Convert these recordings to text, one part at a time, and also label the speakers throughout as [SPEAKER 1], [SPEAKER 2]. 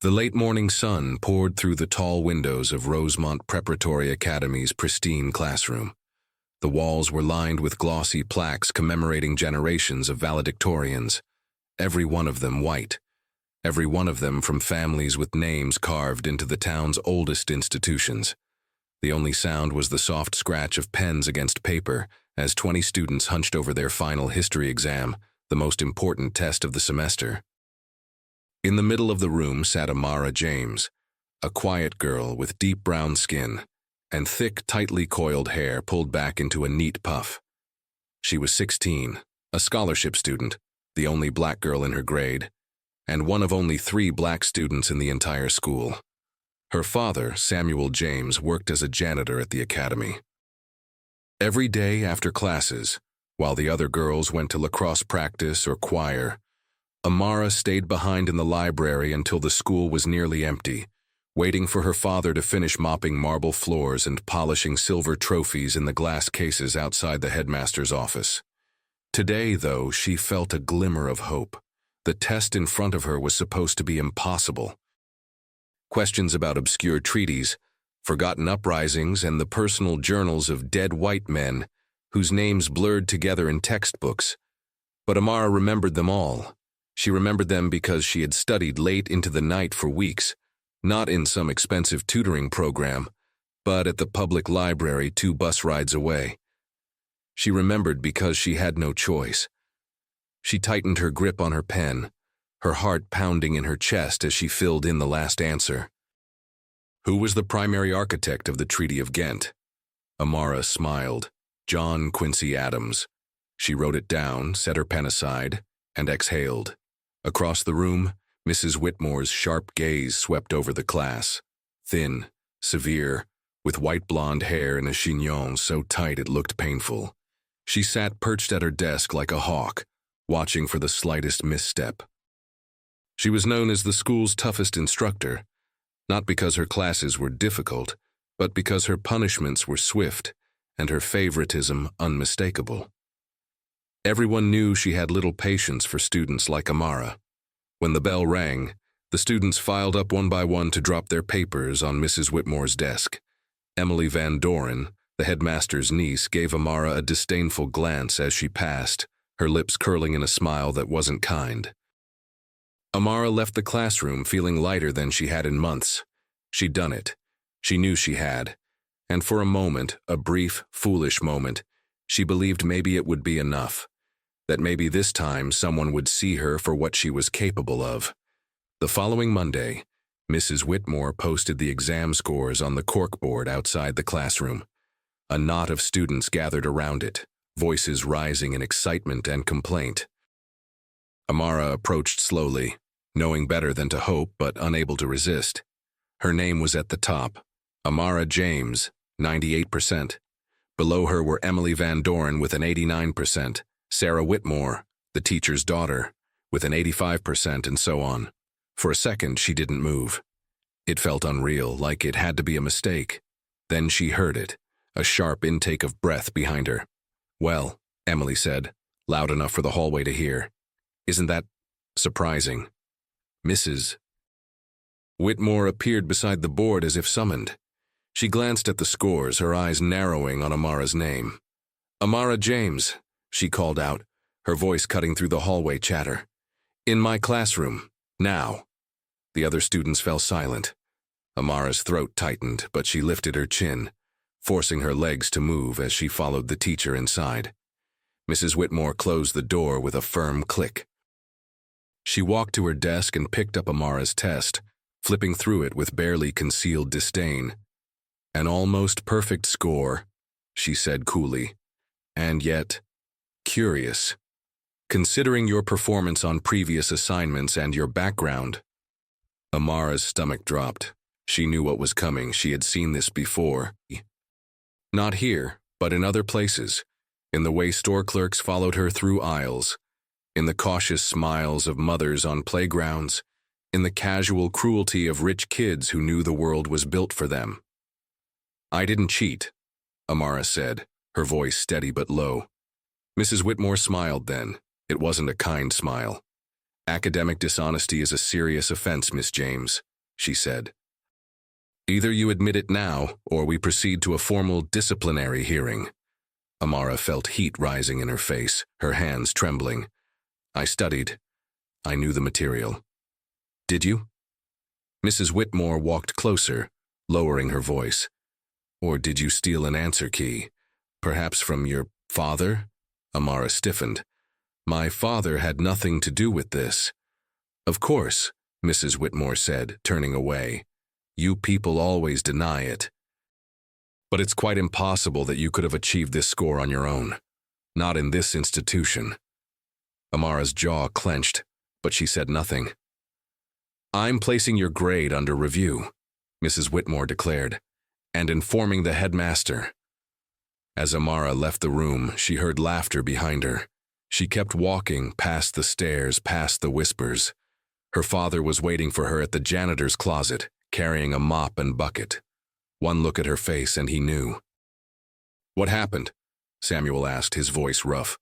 [SPEAKER 1] The late morning sun poured through the tall windows of Rosemont Preparatory Academy's pristine classroom. The walls were lined with glossy plaques commemorating generations of valedictorians, every one of them white, every one of them from families with names carved into the town's oldest institutions. The only sound was the soft scratch of pens against paper as 20 students hunched over their final history exam, the most important test of the semester. In the middle of the room sat Amara James, a quiet girl with deep brown skin and thick, tightly coiled hair pulled back into a neat puff. She was 16, a scholarship student, the only black girl in her grade, and one of only 3 black students in the entire school. Her father, Samuel James, worked as a janitor at the academy. Every day after classes, while the other girls went to lacrosse practice or choir, Amara stayed behind in the library until the school was nearly empty, waiting for her father to finish mopping marble floors and polishing silver trophies in the glass cases outside the headmaster's office. Today, though, she felt a glimmer of hope. The test in front of her was supposed to be impossible. Questions about obscure treaties, forgotten uprisings, and the personal journals of dead white men whose names blurred together in textbooks. But Amara remembered them all. She remembered them because she had studied late into the night for weeks, not in some expensive tutoring program, but at the public library 2 bus rides away. She remembered because she had no choice. She tightened her grip on her pen, her heart pounding in her chest as she filled in the last answer. Who was the primary architect of the Treaty of Ghent? Amara smiled. John Quincy Adams. She wrote it down, set her pen aside, and exhaled. Across the room, Mrs. Whitmore's sharp gaze swept over the class. Thin, severe, with white blonde hair and a chignon so tight it looked painful. She sat perched at her desk like a hawk, watching for the slightest misstep. She was known as the school's toughest instructor, not because her classes were difficult, but because her punishments were swift and her favoritism unmistakable. Everyone knew she had little patience for students like Amara. When the bell rang, the students filed up one by one to drop their papers on Mrs. Whitmore's desk. Emily Van Doren, the headmaster's niece, gave Amara a disdainful glance as she passed, her lips curling in a smile that wasn't kind. Amara left the classroom feeling lighter than she had in months. She'd done it. She knew she had. And for a moment, a brief, foolish moment, she believed maybe it would be enough. That maybe this time someone would see her for what she was capable of. The following Monday, Mrs. Whitmore posted the exam scores on the corkboard outside the classroom. A knot of students gathered around it, voices rising in excitement and complaint. Amara approached slowly, knowing better than to hope but unable to resist. Her name was at the top, Amara James, 98%. Below her were Emily Van Doren with an 89%, Sarah Whitmore, the teacher's daughter, with an 85%, and so on. For a second, she didn't move. It felt unreal, like it had to be a mistake. Then she heard it, a sharp intake of breath behind her. "Well," Emily said, loud enough for the hallway to hear. "Isn't that surprising?" Mrs. Whitmore appeared beside the board as if summoned. She glanced at the scores, her eyes narrowing on Amara's name. "Amara James," she called out, her voice cutting through the hallway chatter. "In my classroom, now." The other students fell silent. Amara's throat tightened, but she lifted her chin, forcing her legs to move as she followed the teacher inside. Mrs. Whitmore closed the door with a firm click. She walked to her desk and picked up Amara's test, flipping through it with barely concealed disdain. "An almost perfect score," she said coolly, "and yet curious. Considering your performance on previous assignments and your background." Amara's stomach dropped. She knew what was coming. She had seen this before. Not here, but in other places, in the way store clerks followed her through aisles, in the cautious smiles of mothers on playgrounds, in the casual cruelty of rich kids who knew the world was built for them. "I didn't cheat," Amara said, her voice steady but low. Mrs. Whitmore smiled then. It wasn't a kind smile. "Academic dishonesty is a serious offense, Miss James," she said. Either you admit it now, or we proceed to a formal disciplinary hearing. Amara felt heat rising in her face, her hands trembling. I studied. I knew the material. Did you? Mrs. Whitmore walked closer, lowering her voice. Or did you steal an answer key? Perhaps from your father? Amara stiffened. My father had nothing to do with this. Of course, Mrs. Whitmore said, turning away. You people always deny it. But it's quite impossible that you could have achieved this score on your own. Not in this institution. Amara's jaw clenched, but she said nothing. I'm placing your grade under review, Mrs. Whitmore declared, and informing the headmaster. As Amara left the room, she heard laughter behind her. She kept walking past the stairs, past the whispers. Her father was waiting for her at the janitor's closet, carrying a mop and bucket. One look at her face and he knew. What happened? Samuel asked, his voice rough.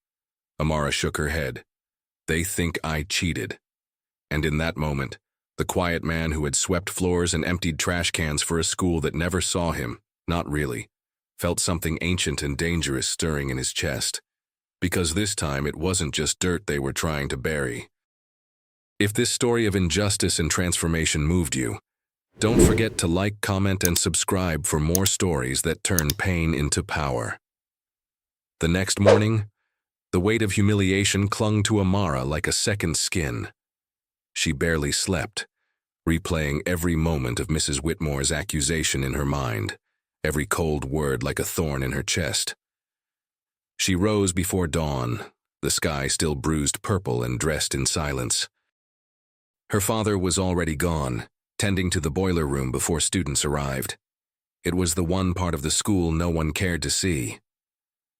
[SPEAKER 1] Amara shook her head. They think I cheated. And in that moment, the quiet man who had swept floors and emptied trash cans for a school that never saw him, not really, felt something ancient and dangerous stirring in his chest. Because this time it wasn't just dirt they were trying to bury. If this story of injustice and transformation moved you, don't forget to like, comment, and subscribe for more stories that turn pain into power. The next morning, the weight of humiliation clung to Amara like a second skin. She barely slept, replaying every moment of Mrs. Whitmore's accusation in her mind, every cold word like a thorn in her chest. She rose before dawn, the sky still bruised purple, and dressed in silence. Her father was already gone, tending to the boiler room before students arrived. It was the one part of the school no one cared to see.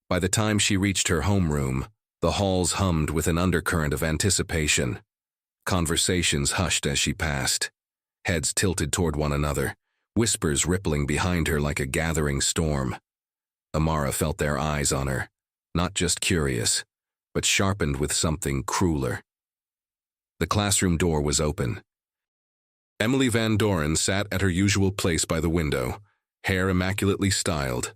[SPEAKER 1] By the time she reached her homeroom, the halls hummed with an undercurrent of anticipation. Conversations hushed as she passed, heads tilted toward one another, whispers rippling behind her like a gathering storm. Amara felt their eyes on her, not just curious, but sharpened with something crueler. The classroom door was open. Emily Van Doren sat at her usual place by the window, hair immaculately styled,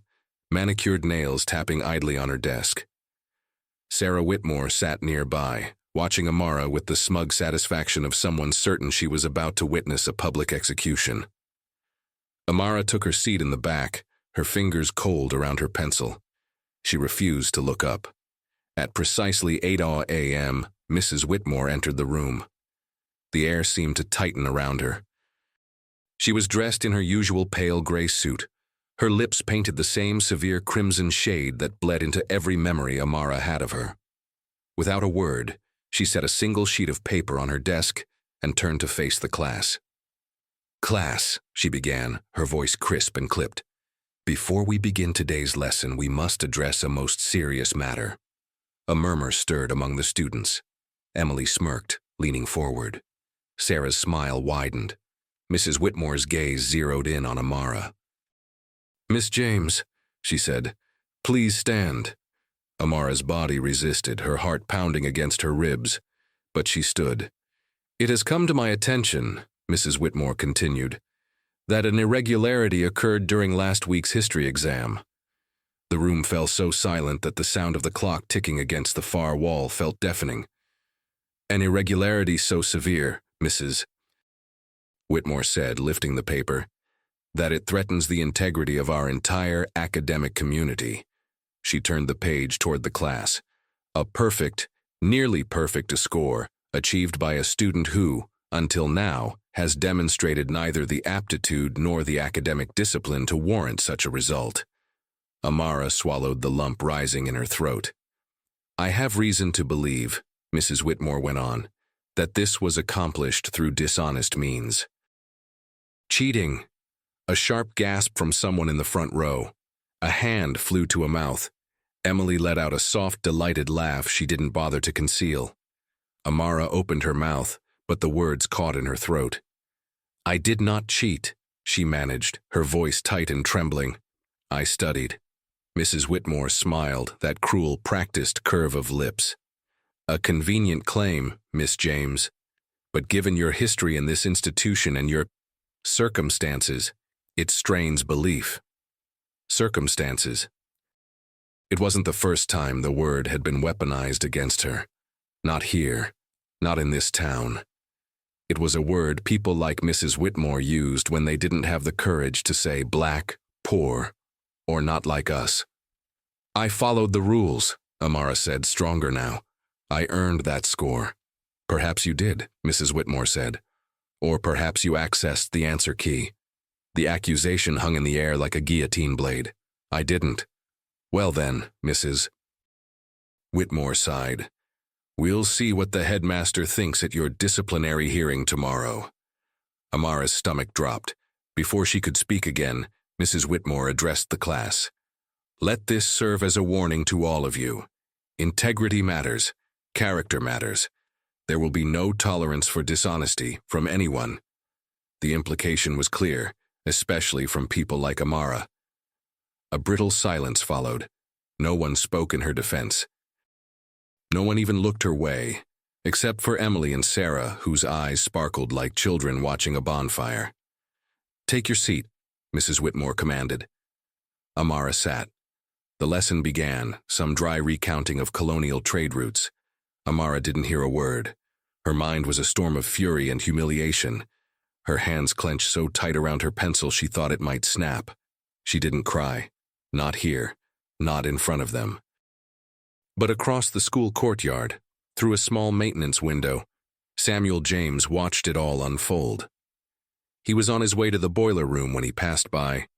[SPEAKER 1] manicured nails tapping idly on her desk. Sarah Whitmore sat nearby, watching Amara with the smug satisfaction of someone certain she was about to witness a public execution. Amara took her seat in the back, her fingers cold around her pencil. She refused to look up. At precisely 8 a.m., Mrs. Whitmore entered the room. The air seemed to tighten around her. She was dressed in her usual pale gray suit. Her lips painted the same severe crimson shade that bled into every memory Amara had of her. Without a word, she set a single sheet of paper on her desk and turned to face the class. Class, she began, her voice crisp and clipped. Before we begin today's lesson, we must address a most serious matter. A murmur stirred among the students. Emily smirked, leaning forward. Sarah's smile widened. Mrs. Whitmore's gaze zeroed in on Amara. Miss James, she said, please stand. Amara's body resisted, her heart pounding against her ribs, but she stood. It has come to my attention, Mrs. Whitmore continued, that an irregularity occurred during last week's history exam. The room fell so silent that the sound of the clock ticking against the far wall felt deafening. An irregularity so severe, Mrs. Whitmore said, lifting the paper, that it threatens the integrity of our entire academic community. She turned the page toward the class. A perfect, nearly perfect score, achieved by a student who, until now, has demonstrated neither the aptitude nor the academic discipline to warrant such a result. Amara swallowed the lump rising in her throat. I have reason to believe, Mrs. Whitmore went on, that this was accomplished through dishonest means. Cheating. A sharp gasp from someone in the front row. A hand flew to a mouth. Emily let out a soft, delighted laugh she didn't bother to conceal. Amara opened her mouth, but the words caught in her throat. I did not cheat, she managed, her voice tight and trembling. I studied. Mrs. Whitmore smiled, that cruel, practiced curve of lips. A convenient claim, Miss James. But given your history in this institution and your... Circumstances. It strains belief. Circumstances. It wasn't the first time the word had been weaponized against her. Not here. Not in this town. It was a word people like Mrs. Whitmore used when they didn't have the courage to say black, poor, or not like us. I followed the rules, Amara said, stronger now. I earned that score. Perhaps you did, Mrs. Whitmore said. Or perhaps you accessed the answer key. The accusation hung in the air like a guillotine blade. I didn't. Well then, Mrs. Whitmore sighed. We'll see what the headmaster thinks at your disciplinary hearing tomorrow. Amara's stomach dropped. Before she could speak again, Mrs. Whitmore addressed the class. Let this serve as a warning to all of you. Integrity matters. Character matters. There will be no tolerance for dishonesty from anyone. The implication was clear, especially from people like Amara. A brittle silence followed. No one spoke in her defense. No one even looked her way, except for Emily and Sarah, whose eyes sparkled like children watching a bonfire. Take your seat, Mrs. Whitmore commanded. Amara sat. The lesson began, some dry recounting of colonial trade routes. Amara didn't hear a word. Her mind was a storm of fury and humiliation. Her hands clenched so tight around her pencil she thought it might snap. She didn't cry. Not here. Not in front of them. But across the school courtyard, through a small maintenance window, Samuel James watched it all unfold. He was on his way to the boiler room when he passed by,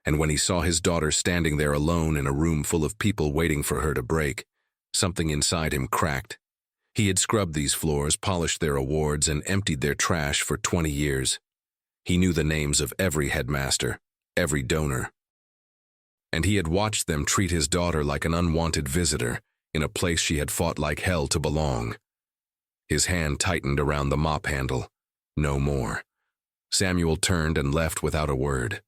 [SPEAKER 1] and when he saw his daughter standing there alone in a room full of people waiting for her to break, something inside him cracked. He had scrubbed these floors, polished their awards, and emptied their trash for 20 years. He knew the names of every headmaster, every donor. And he had watched them treat his daughter like an unwanted visitor in a place she had fought like hell to belong. His hand tightened around the mop handle. No more. Samuel turned and left without a word.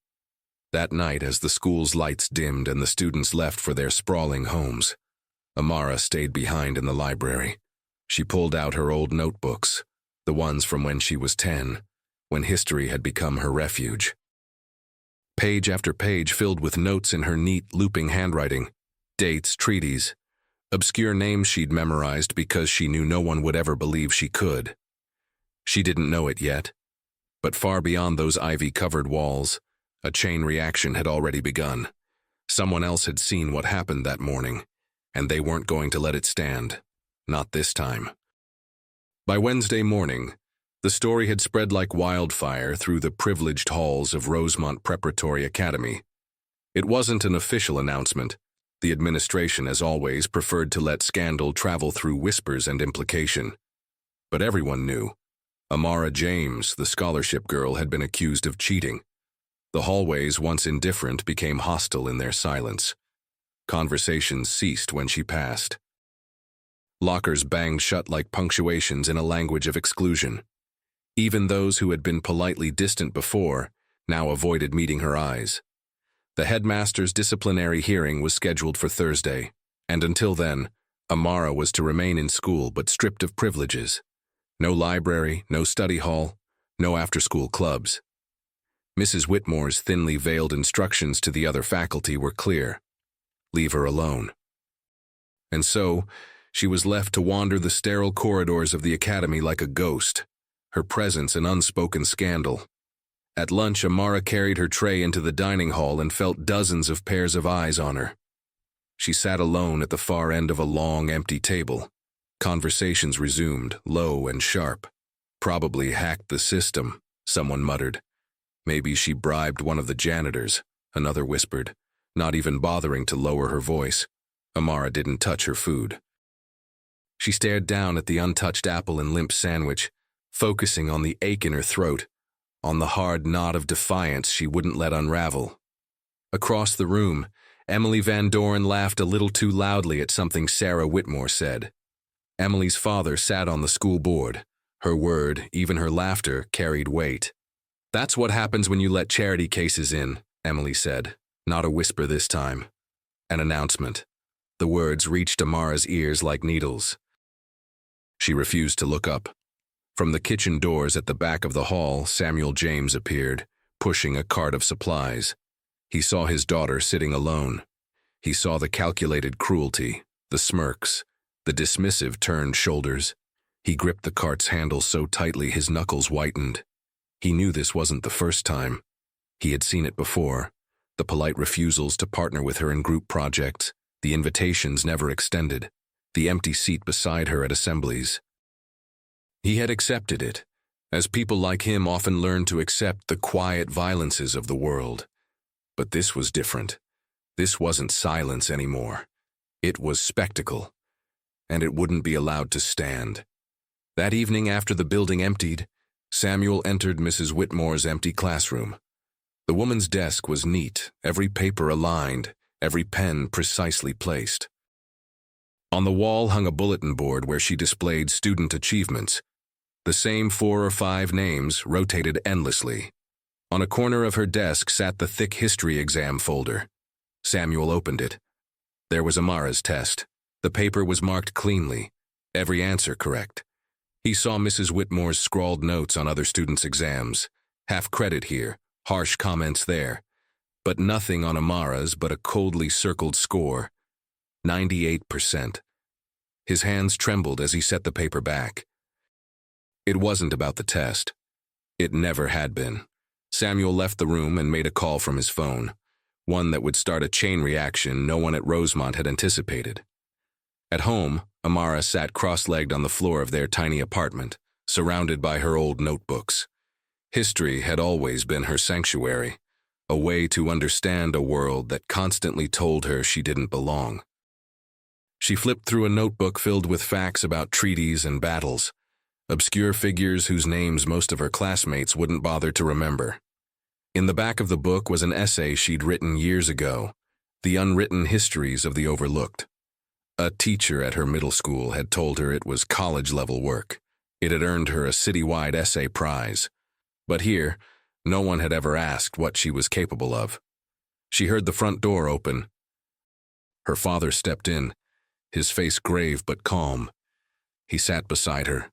[SPEAKER 1] That night, as the school's lights dimmed and the students left for their sprawling homes, Amara stayed behind in the library. She pulled out her old notebooks, the ones from when she was 10, when history had become her refuge. Page after page filled with notes in her neat, looping handwriting, dates, treaties, obscure names she'd memorized because she knew no one would ever believe she could. She didn't know it yet, but far beyond those ivy-covered walls, a chain reaction had already begun. Someone else had seen what happened that morning, and they weren't going to let it stand. Not this time. By Wednesday morning, the story had spread like wildfire through the privileged halls of Rosemont Preparatory Academy. It wasn't an official announcement. The administration, as always, preferred to let scandal travel through whispers and implication. But everyone knew. Amara James, the scholarship girl, had been accused of cheating. The hallways, once indifferent, became hostile in their silence. Conversations ceased when she passed. Lockers banged shut like punctuations in a language of exclusion. Even those who had been politely distant before now avoided meeting her eyes. The headmaster's disciplinary hearing was scheduled for Thursday, and until then, Amara was to remain in school but stripped of privileges. No library, no study hall, no after-school clubs. Mrs. Whitmore's thinly veiled instructions to the other faculty were clear. Leave her alone. And so, she was left to wander the sterile corridors of the academy like a ghost, her presence an unspoken scandal. At lunch, Amara carried her tray into the dining hall and felt dozens of pairs of eyes on her. She sat alone at the far end of a long, empty table. Conversations resumed, low and sharp. Probably hacked the system, someone muttered. Maybe she bribed one of the janitors, another whispered, not even bothering to lower her voice. Amara didn't touch her food. She stared down at the untouched apple and limp sandwich, focusing on the ache in her throat, on the hard knot of defiance she wouldn't let unravel. Across the room, Emily Van Doren laughed a little too loudly at something Sarah Whitmore said. Emily's father sat on the school board. Her word, even her laughter, carried weight. That's what happens when you let charity cases in, Emily said. Not a whisper this time. An announcement. The words reached Amara's ears like needles. She refused to look up. From the kitchen doors at the back of the hall, Samuel James appeared, pushing a cart of supplies. He saw his daughter sitting alone. He saw the calculated cruelty, the smirks, the dismissive turned shoulders. He gripped the cart's handle so tightly his knuckles whitened. He knew this wasn't the first time. He had seen it before. The polite refusals to partner with her in group projects, the invitations never extended, the empty seat beside her at assemblies. He had accepted it, as people like him often learn to accept the quiet violences of the world. But this was different. This wasn't silence anymore. It was spectacle, and it wouldn't be allowed to stand. That evening after the building emptied, Samuel entered Mrs. Whitmore's empty classroom. The woman's desk was neat, every paper aligned, every pen precisely placed. On the wall hung a bulletin board where she displayed student achievements. The same 4 or 5 names rotated endlessly. On a corner of her desk sat the thick history exam folder. Samuel opened it. There was Amara's test. The paper was marked cleanly, every answer correct. He saw Mrs. Whitmore's scrawled notes on other students' exams. Half credit here, harsh comments there. But nothing on Amara's but a coldly circled score. 98%. His hands trembled as he set the paper back. It wasn't about the test. It never had been. Samuel left the room and made a call from his phone, one that would start a chain reaction no one at Rosemont had anticipated. At home, Amara sat cross-legged on the floor of their tiny apartment, surrounded by her old notebooks. History had always been her sanctuary, a way to understand a world that constantly told her she didn't belong. She flipped through a notebook filled with facts about treaties and battles, obscure figures whose names most of her classmates wouldn't bother to remember. In the back of the book was an essay she'd written years ago, The Unwritten Histories of the Overlooked. A teacher at her middle school had told her it was college-level work. It had earned her a citywide essay prize. But here, no one had ever asked what she was capable of. She heard the front door open. Her father stepped in, his face grave but calm. He sat beside her.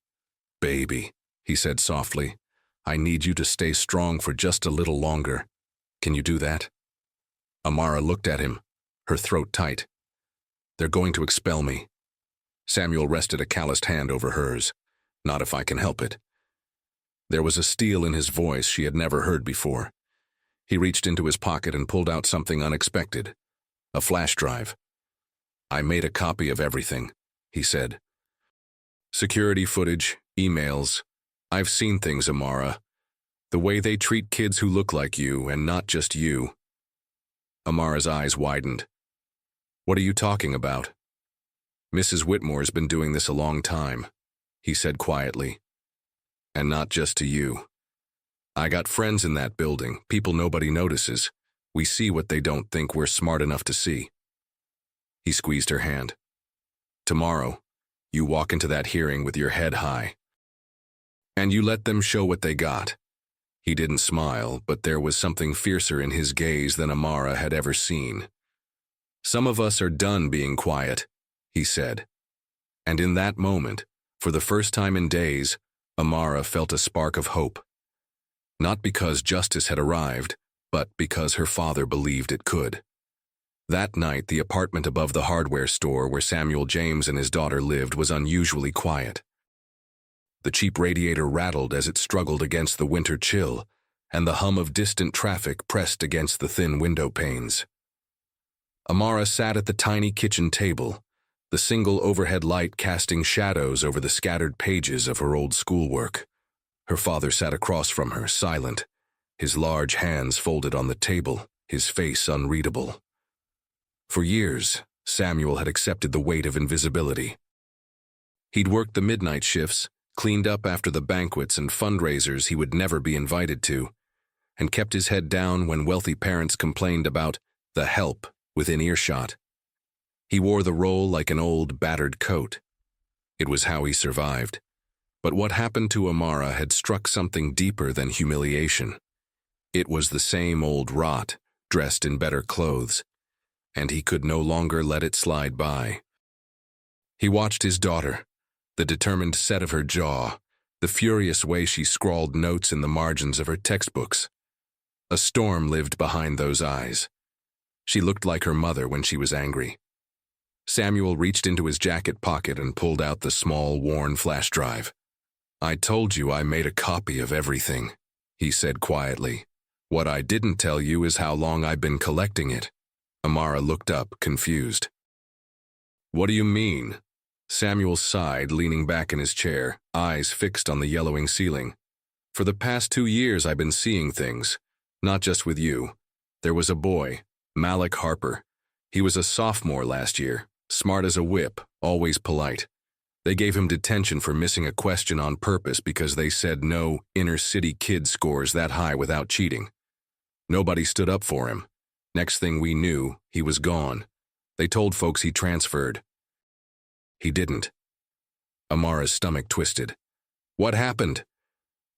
[SPEAKER 1] "Baby," he said softly, "I need you to stay strong for just a little longer. Can you do that?" Amara looked at him, her throat tight. "They're going to expel me." Samuel rested a calloused hand over hers. "Not if I can help it." There was a steel in his voice she had never heard before. He reached into his pocket and pulled out something unexpected. A flash drive. "I made a copy of everything," he said. "Security footage, emails. I've seen things, Amara. The way they treat kids who look like you, and not just you." Amara's eyes widened. "What are you talking about?" "Mrs. Whitmore's been doing this a long time," he said quietly. "And not just to you. I got friends in that building, people nobody notices. We see what they don't think we're smart enough to see." He squeezed her hand. "Tomorrow, you walk into that hearing with your head high. And you let them show what they got." He didn't smile, but there was something fiercer in his gaze than Amara had ever seen. "Some of us are done being quiet," he said. And in that moment, for the first time in days, Amara felt a spark of hope. Not because justice had arrived, but because her father believed it could. That night, the apartment above the hardware store where Samuel James and his daughter lived was unusually quiet. The cheap radiator rattled as it struggled against the winter chill, and the hum of distant traffic pressed against the thin window panes. Amara sat at the tiny kitchen table, the single overhead light casting shadows over the scattered pages of her old schoolwork. Her father sat across from her, silent, his large hands folded on the table, his face unreadable. For years, Samuel had accepted the weight of invisibility. He'd worked the midnight shifts, cleaned up after the banquets and fundraisers he would never be invited to, and kept his head down when wealthy parents complained about the help within earshot. He wore the role like an old, battered coat. It was how he survived. But what happened to Amara had struck something deeper than humiliation. It was the same old rot, dressed in better clothes, and he could no longer let it slide by. He watched his daughter, the determined set of her jaw, the furious way she scrawled notes in the margins of her textbooks. A storm lived behind those eyes. She looked like her mother when she was angry. Samuel reached into his jacket pocket and pulled out the small, worn flash drive. "I told you I made a copy of everything," he said quietly. "What I didn't tell you is how long I've been collecting it." Amara looked up, confused. "What do you mean?" Samuel sighed, leaning back in his chair, eyes fixed on the yellowing ceiling. "For the past 2 years I've been seeing things, not just with you. There was a boy, Malik Harper. He was a sophomore last year, smart as a whip, always polite. They gave him detention for missing a question on purpose because they said no inner-city kid scores that high without cheating. Nobody stood up for him. Next thing we knew, he was gone. They told folks he transferred. He didn't." Amara's stomach twisted. "What happened?"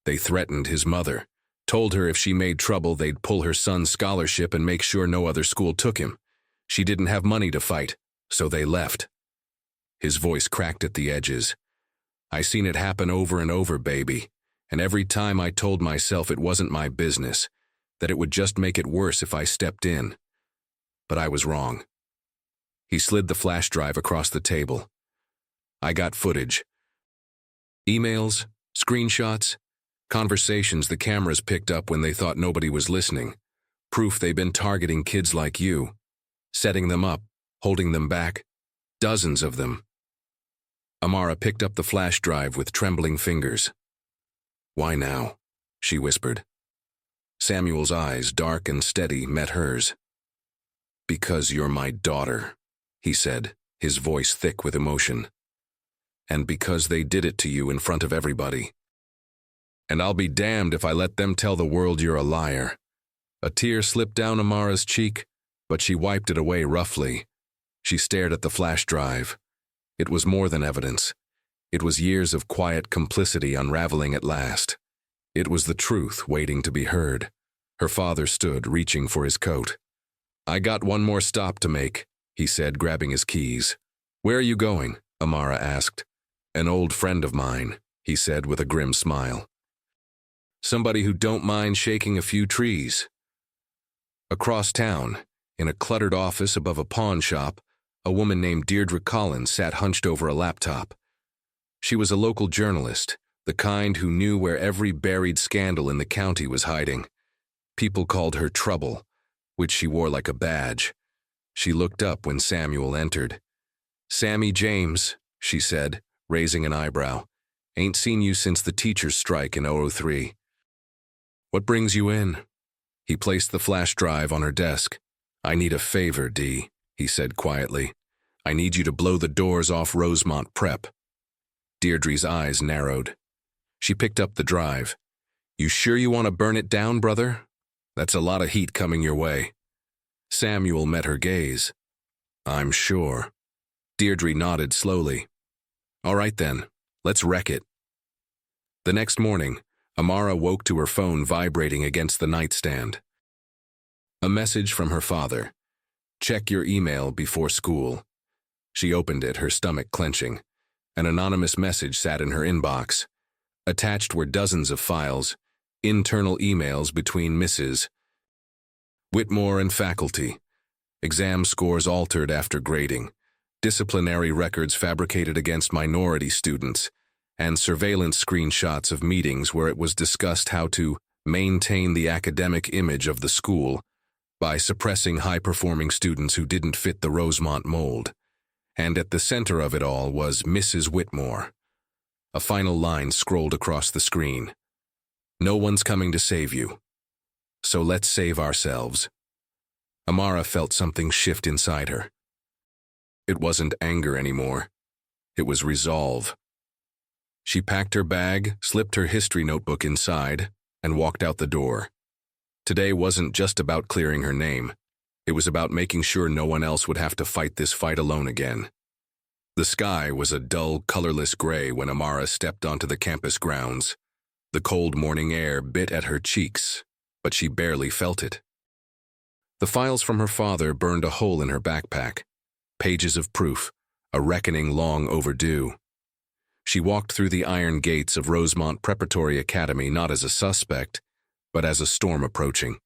[SPEAKER 1] "They threatened his mother. Told her if she made trouble, they'd pull her son's scholarship and make sure no other school took him. She didn't have money to fight, so they left." His voice cracked at the edges. "I seen it happen over and over, baby, and every time I told myself it wasn't my business, that it would just make it worse if I stepped in. But I was wrong." He slid the flash drive across the table. "I got footage. Emails, screenshots, conversations the cameras picked up when they thought nobody was listening. Proof they've been targeting kids like you, setting them up, holding them back. Dozens of them." Amara picked up the flash drive with trembling fingers. "Why now?" she whispered. Samuel's eyes, dark and steady, met hers. "Because you're my daughter," he said, his voice thick with emotion. "And because they did it to you in front of everybody. And I'll be damned if I let them tell the world you're a liar." A tear slipped down Amara's cheek, but she wiped it away roughly. She stared at the flash drive. It was more than evidence. It was years of quiet complicity unraveling at last. It was the truth waiting to be heard. Her father stood, reaching for his coat. "I got one more stop to make," he said, grabbing his keys. "Where are you going?" Amara asked. "An old friend of mine," he said with a grim smile. "Somebody who don't mind shaking a few trees." Across town, in a cluttered office above a pawn shop, a woman named Deirdre Collins sat hunched over a laptop. She was a local journalist, the kind who knew where every buried scandal in the county was hiding. People called her Trouble, which she wore like a badge. She looked up when Samuel entered. "Sammy James," she said, raising an eyebrow. "Ain't seen you since the teachers' strike in 2003. What brings you in?" He placed the flash drive on her desk. "I need a favor, Dee," he said quietly. "I need you to blow the doors off Rosemont Prep." Deirdre's eyes narrowed. She picked up the drive. "You sure you want to burn it down, brother? That's a lot of heat coming your way." Samuel met her gaze. "I'm sure." Deirdre nodded slowly. "All right then, let's wreck it." The next morning, Amara woke to her phone vibrating against the nightstand. A message from her father. "Check your email before school." She opened it, her stomach clenching. An anonymous message sat in her inbox. Attached were dozens of files, internal emails between Mrs. Whitmore and faculty, exam scores altered after grading, disciplinary records fabricated against minority students, and surveillance screenshots of meetings where it was discussed how to maintain the academic image of the school by suppressing high-performing students who didn't fit the Rosemont mold. And at the center of it all was Mrs. Whitmore. A final line scrolled across the screen. "No one's coming to save you. So let's save ourselves." Amara felt something shift inside her. It wasn't anger anymore. It was resolve. She packed her bag, slipped her history notebook inside, and walked out the door. Today wasn't just about clearing her name. It was about making sure no one else would have to fight this fight alone again. The sky was a dull, colorless gray when Amara stepped onto the campus grounds. The cold morning air bit at her cheeks, but she barely felt it. The files from her father burned a hole in her backpack. Pages of proof, a reckoning long overdue. She walked through the iron gates of Rosemont Preparatory Academy not as a suspect, but as a storm approaching.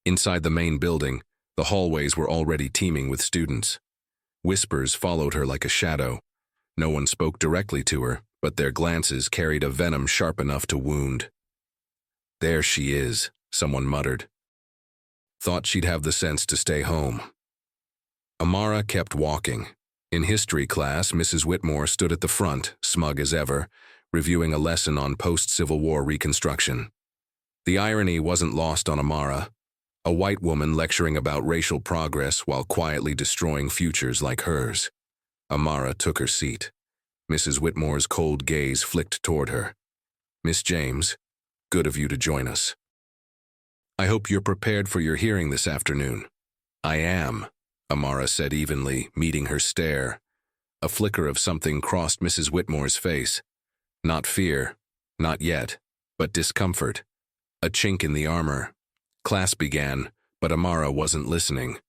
[SPEAKER 1] Inside the main building, the hallways were already teeming with students. Whispers followed her like a shadow. No one spoke directly to her, but their glances carried a venom sharp enough to wound. "There she is," someone muttered. Thought she'd have the sense to stay home. Amara kept walking. In history class, Mrs. Whitmore stood at the front, smug as ever, reviewing a lesson on post-Civil War reconstruction. The irony wasn't lost on Amara. A white woman lecturing about racial progress while quietly destroying futures like hers. Amara took her seat. Mrs. Whitmore's cold gaze flicked toward her. "Miss James, good of you to join us. I hope you're prepared for your hearing this afternoon." "I am," Amara said evenly, meeting her stare. A flicker of something crossed Mrs. Whitmore's face. Not fear, not yet, but discomfort. A chink in the armor. Class began, but Amara wasn't listening.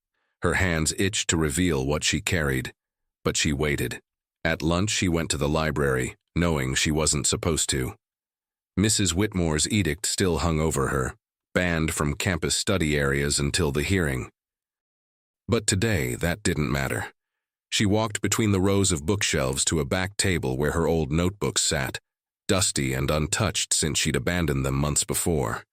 [SPEAKER 1] Her hands itched to reveal what she carried, but she waited. At lunch, she went to the library, knowing she wasn't supposed to. Mrs. Whitmore's edict still hung over her, banned from campus study areas until the hearing. But today, that didn't matter. She walked between the rows of bookshelves to a back table where her old notebooks sat, dusty and untouched since she'd abandoned them months before.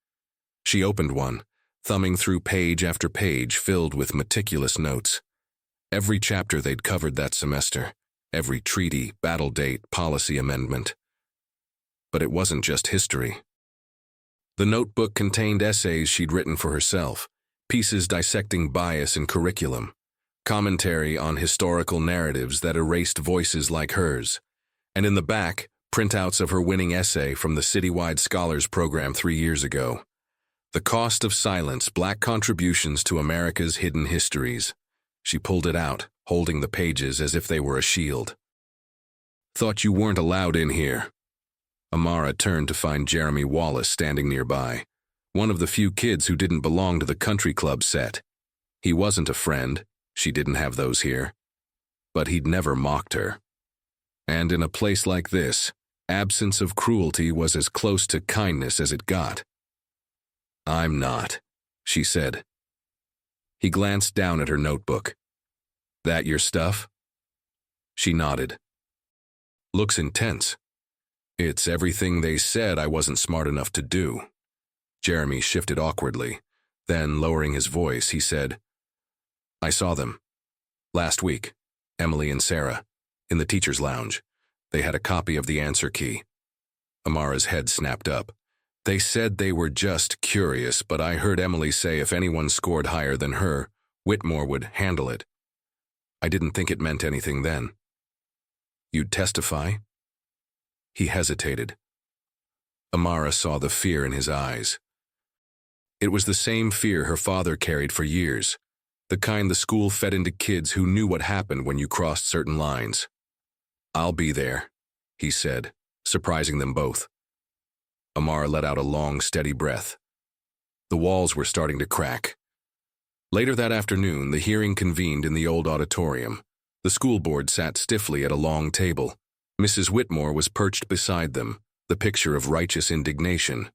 [SPEAKER 1] She opened one, thumbing through page after page filled with meticulous notes. Every chapter they'd covered that semester, every treaty, battle date, policy amendment. But it wasn't just history. The notebook contained essays she'd written for herself, pieces dissecting bias in curriculum, commentary on historical narratives that erased voices like hers, and in the back, printouts of her winning essay from the citywide Scholars Program 3 years ago. The Cost of Silence, Black Contributions to America's Hidden Histories. She pulled it out, holding the pages as if they were a shield. "Thought you weren't allowed in here." Amara turned to find Jeremy Wallace standing nearby, one of the few kids who didn't belong to the country club set. He wasn't a friend, she didn't have those here, but he'd never mocked her. And in a place like this, absence of cruelty was as close to kindness as it got. "I'm not," she said. He glanced down at her notebook. "That your stuff?" She nodded. "Looks intense." "It's everything they said I wasn't smart enough to do." Jeremy shifted awkwardly. Then, lowering his voice, he said, "I saw them. Last week, Emily and Sarah, in the teacher's lounge. They had a copy of the answer key." Amara's head snapped up. "They said they were just curious, but I heard Emily say if anyone scored higher than her, Whitmore would handle it. I didn't think it meant anything then." "You'd testify?" He hesitated. Amara saw the fear in his eyes. It was the same fear her father carried for years, the kind the school fed into kids who knew what happened when you crossed certain lines. "I'll be there," he said, surprising them both. Amara let out a long, steady breath. The walls were starting to crack. Later that afternoon, the hearing convened in the old auditorium. The school board sat stiffly at a long table. Mrs. Whitmore was perched beside them, the picture of righteous indignation.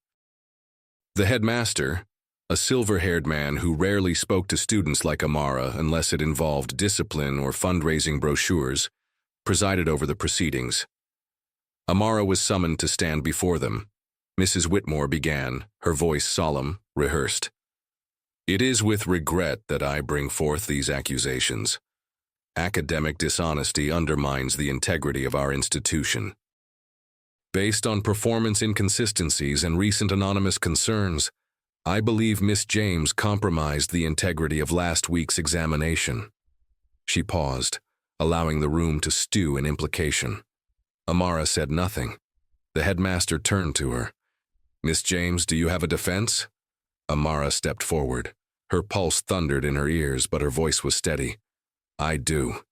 [SPEAKER 1] The headmaster, a silver-haired man who rarely spoke to students like Amara unless it involved discipline or fundraising brochures, presided over the proceedings. Amara was summoned to stand before them. Mrs. Whitmore began, her voice solemn, rehearsed. "It is with regret that I bring forth these accusations. Academic dishonesty undermines the integrity of our institution. Based on performance inconsistencies and recent anonymous concerns, I believe Miss James compromised the integrity of last week's examination." She paused, allowing the room to stew in implication. Amara said nothing. The headmaster turned to her. "Miss James, do you have a defense?" Amara stepped forward. Her pulse thundered in her ears, but her voice was steady. "I do."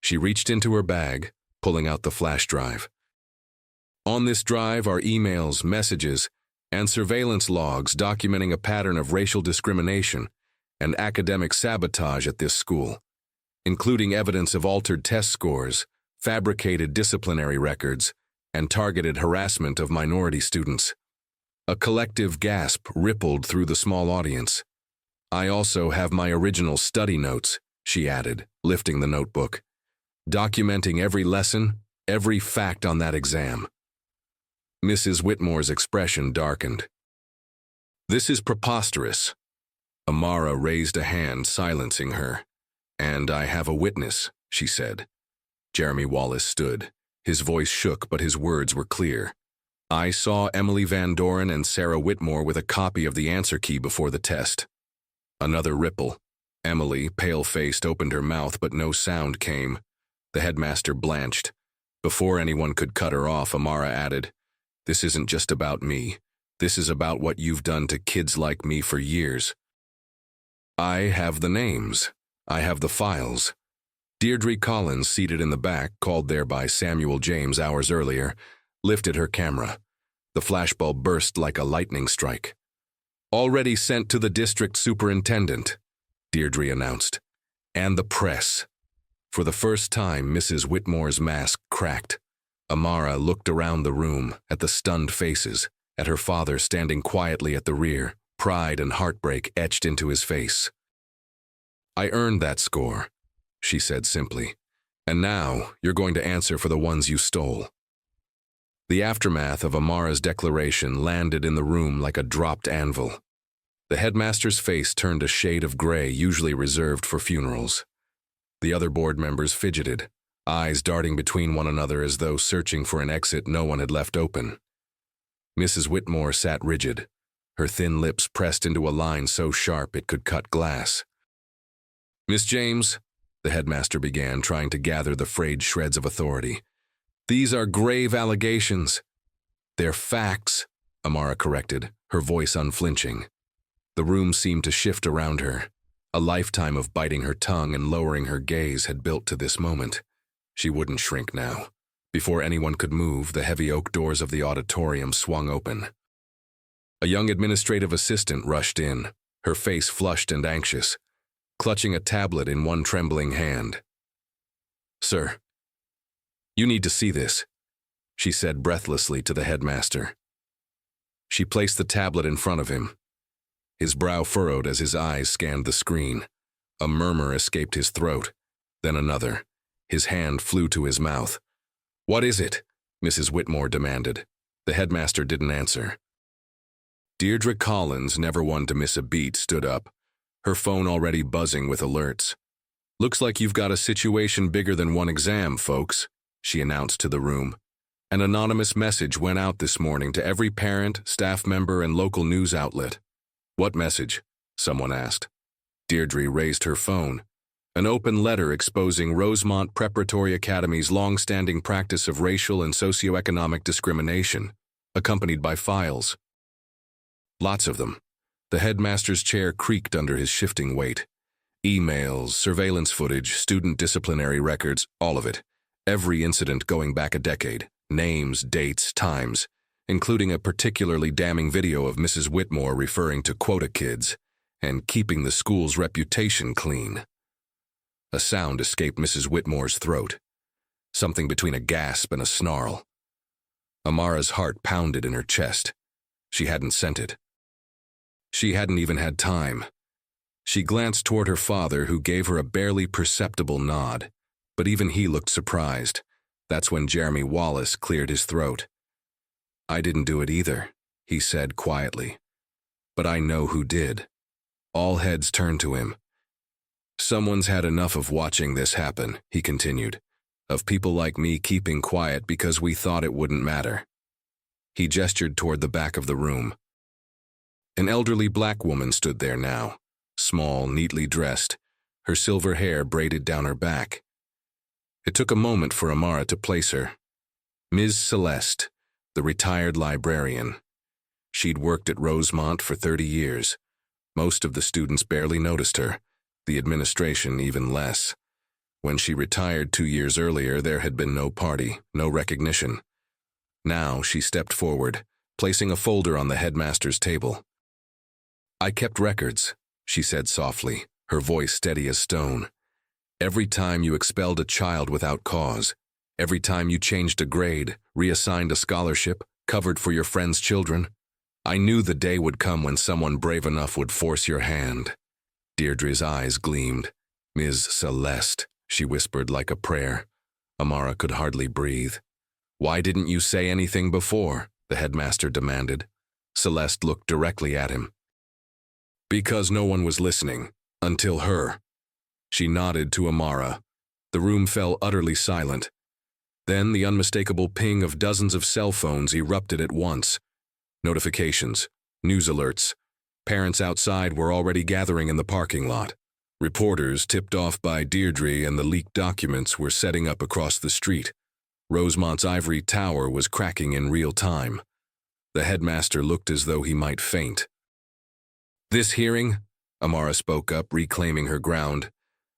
[SPEAKER 1] She reached into her bag, pulling out the flash drive. On this drive are emails, messages, and surveillance logs documenting a pattern of racial discrimination and academic sabotage at this school, including evidence of altered test scores, fabricated disciplinary records, and targeted harassment of minority students. A collective gasp rippled through the small audience. I also have my original study notes, she added, lifting the notebook, documenting every lesson, every fact on that exam. Mrs. Whitmore's expression darkened. This is preposterous. Amara raised a hand, silencing her. And I have a witness, she said. Jeremy Wallace stood. His voice shook, but his words were clear. I saw Emily Van Doren and Sarah Whitmore with a copy of the answer key before the test. Another ripple. Emily, pale-faced, opened her mouth, but no sound came. The headmaster blanched. Before anyone could cut her off, Amara added, This isn't just about me. This is about what you've done to kids like me for years. I have the names. I have the files. Deirdre Collins, seated in the back, called there by Samuel James hours earlier, lifted her camera. The flashbulb burst like a lightning strike. Already sent to the district superintendent, Deirdre announced. And the press. For the first time, Mrs. Whitmore's mask cracked. Amara looked around the room, at the stunned faces, at her father standing quietly at the rear, pride and heartbreak etched into his face. I earned that score, she said simply. And now you're going to answer for the ones you stole. The aftermath of Amara's declaration landed in the room like a dropped anvil. The headmaster's face turned a shade of gray usually reserved for funerals. The other board members fidgeted, eyes darting between one another as though searching for an exit no one had left open. Mrs. Whitmore sat rigid, her thin lips pressed into a line so sharp it could cut glass. Miss James, the headmaster began, trying to gather the frayed shreds of authority. These are grave allegations. They're facts, Amara corrected, her voice unflinching. The room seemed to shift around her. A lifetime of biting her tongue and lowering her gaze had built to this moment. She wouldn't shrink now. Before anyone could move, the heavy oak doors of the auditorium swung open. A young administrative assistant rushed in, her face flushed and anxious, clutching a tablet in one trembling hand. Sir, you need to see this, she said breathlessly to the headmaster. She placed the tablet in front of him. His brow furrowed as his eyes scanned the screen. A murmur escaped his throat, then another. His hand flew to his mouth. What is it? Mrs. Whitmore demanded. The headmaster didn't answer. Deirdre Collins, never one to miss a beat, stood up, her phone already buzzing with alerts. Looks like you've got a situation bigger than one exam, folks, she announced to the room. An anonymous message went out this morning to every parent, staff member, and local news outlet. What message? Someone asked. Deirdre raised her phone. An open letter exposing Rosemont Preparatory Academy's long-standing practice of racial and socioeconomic discrimination, accompanied by files. Lots of them. The headmaster's chair creaked under his shifting weight. Emails, surveillance footage, student disciplinary records, all of it. Every incident going back a decade. Names, dates, times, including a particularly damning video of Mrs. Whitmore referring to quota kids and keeping the school's reputation clean. A sound escaped Mrs. Whitmore's throat, something between a gasp and a snarl. Amara's heart pounded in her chest. She hadn't sent it. She hadn't even had time. She glanced toward her father, who gave her a barely perceptible nod, but even he looked surprised. That's when Jeremy Wallace cleared his throat. I didn't do it either, he said quietly. But I know who did. All heads turned to him. Someone's had enough of watching this happen, he continued, of people like me keeping quiet because we thought it wouldn't matter. He gestured toward the back of the room. An elderly black woman stood there now, small, neatly dressed, her silver hair braided down her back. It took a moment for Amara to place her. Ms. Celeste, the retired librarian. She'd worked at Rosemont for 30 years. Most of the students barely noticed her, the administration even less. When she retired 2 years earlier, there had been no party, no recognition. Now she stepped forward, placing a folder on the headmaster's table. I kept records, she said softly, her voice steady as stone. Every time you expelled a child without cause, every time you changed a grade, reassigned a scholarship, covered for your friends' children, I knew the day would come when someone brave enough would force your hand. Deirdre's eyes gleamed. "Ms. Celeste," she whispered like a prayer. Amara could hardly breathe. "Why didn't you say anything before?" the headmaster demanded. Celeste looked directly at him. "Because no one was listening. Until her." She nodded to Amara. The room fell utterly silent. Then the unmistakable ping of dozens of cell phones erupted at once. Notifications, news alerts. Parents outside were already gathering in the parking lot. Reporters, tipped off by Deirdre and the leaked documents, were setting up across the street. Rosemont's ivory tower was cracking in real time. The headmaster looked as though he might faint. "This hearing," Amara spoke up, reclaiming her ground,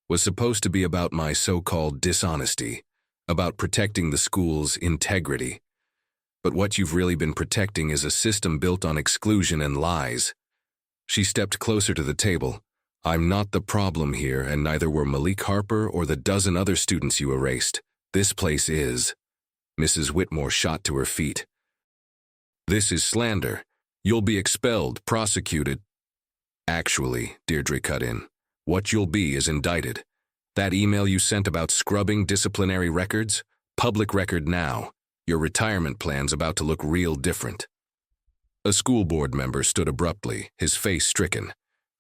[SPEAKER 1] "was supposed to be about my so-called dishonesty, about protecting the school's integrity. But what you've really been protecting is a system built on exclusion and lies." She stepped closer to the table. "I'm not the problem here, and neither were Malik Harper or the dozen other students you erased. This place is." Mrs. Whitmore shot to her feet. "This is slander. You'll be expelled, prosecuted." "Actually," Deirdre cut in, "what you'll be is indicted. That email you sent about scrubbing disciplinary records? Public record now. Your retirement plan's about to look real different." A school board member stood abruptly, his face stricken.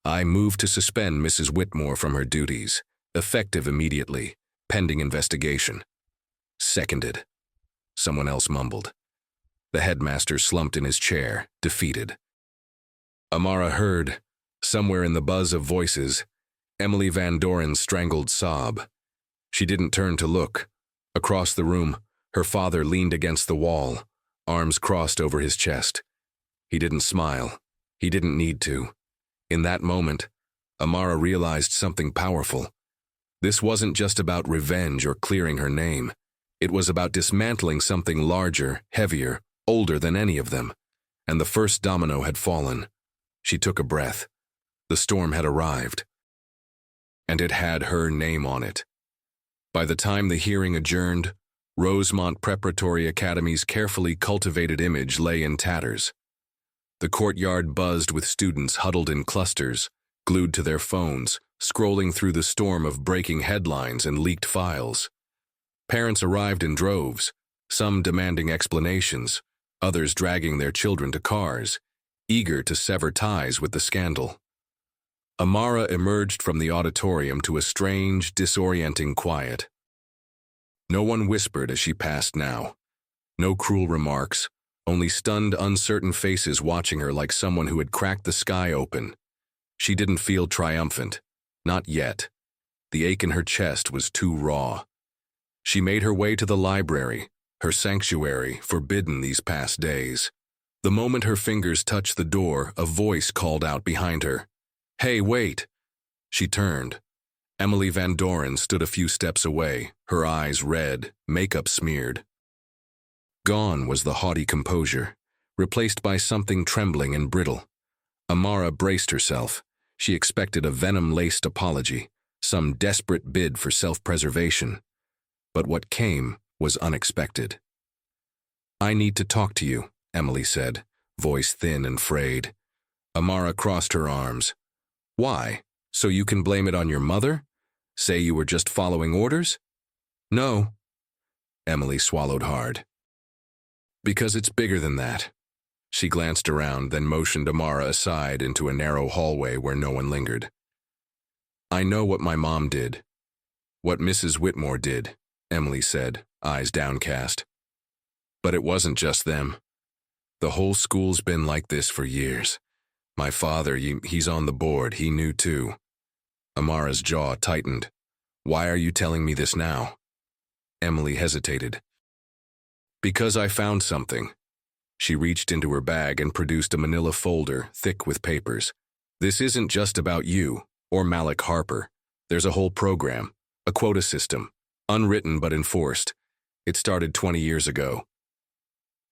[SPEAKER 1] "I move to suspend Mrs. Whitmore from her duties, effective immediately, pending investigation." "Seconded." Someone else mumbled. The headmaster slumped in his chair, defeated. Amara heard, somewhere in the buzz of voices, Emily Van Doren's strangled sob. She didn't turn to look. Across the room, her father leaned against the wall, arms crossed over his chest. He didn't smile. He didn't need to. In that moment, Amara realized something powerful. This wasn't just about revenge or clearing her name. It was about dismantling something larger, heavier, older than any of them. And the first domino had fallen. She took a breath. The storm had arrived. And it had her name on it. By the time the hearing adjourned, Rosemont Preparatory Academy's carefully cultivated image lay in tatters. The courtyard buzzed with students huddled in clusters, glued to their phones, scrolling through the storm of breaking headlines and leaked files. Parents arrived in droves, some demanding explanations, others dragging their children to cars, eager to sever ties with the scandal. Amara emerged from the auditorium to a strange, disorienting quiet. No one whispered as she passed now. No cruel remarks, only stunned, uncertain faces watching her like someone who had cracked the sky open. She didn't feel triumphant. Not yet. The ache in her chest was too raw. She made her way to the library, her sanctuary, forbidden these past days. The moment her fingers touched the door, a voice called out behind her. "Hey, wait!" She turned. Emily Van Doren stood a few steps away, her eyes red, makeup smeared. Gone was the haughty composure, replaced by something trembling and brittle. Amara braced herself. She expected a venom-laced apology, some desperate bid for self-preservation. But what came was unexpected. "I need to talk to you," Emily said, voice thin and frayed. Amara crossed her arms. "Why? So you can blame it on your mother? Say you were just following orders?" "No." Emily swallowed hard. "Because it's bigger than that." She glanced around, then motioned Amara aside into a narrow hallway where no one lingered. "I know what my mom did. What Mrs. Whitmore did," Emily said, eyes downcast. "But it wasn't just them. The whole school's been like this for years. My father, he's on the board, he knew too." Amara's jaw tightened. "Why are you telling me this now?" Emily hesitated. "Because I found something." She reached into her bag and produced a manila folder, thick with papers. "This isn't just about you, or Malik Harper. There's a whole program, a quota system, unwritten but enforced. It started 20 years ago.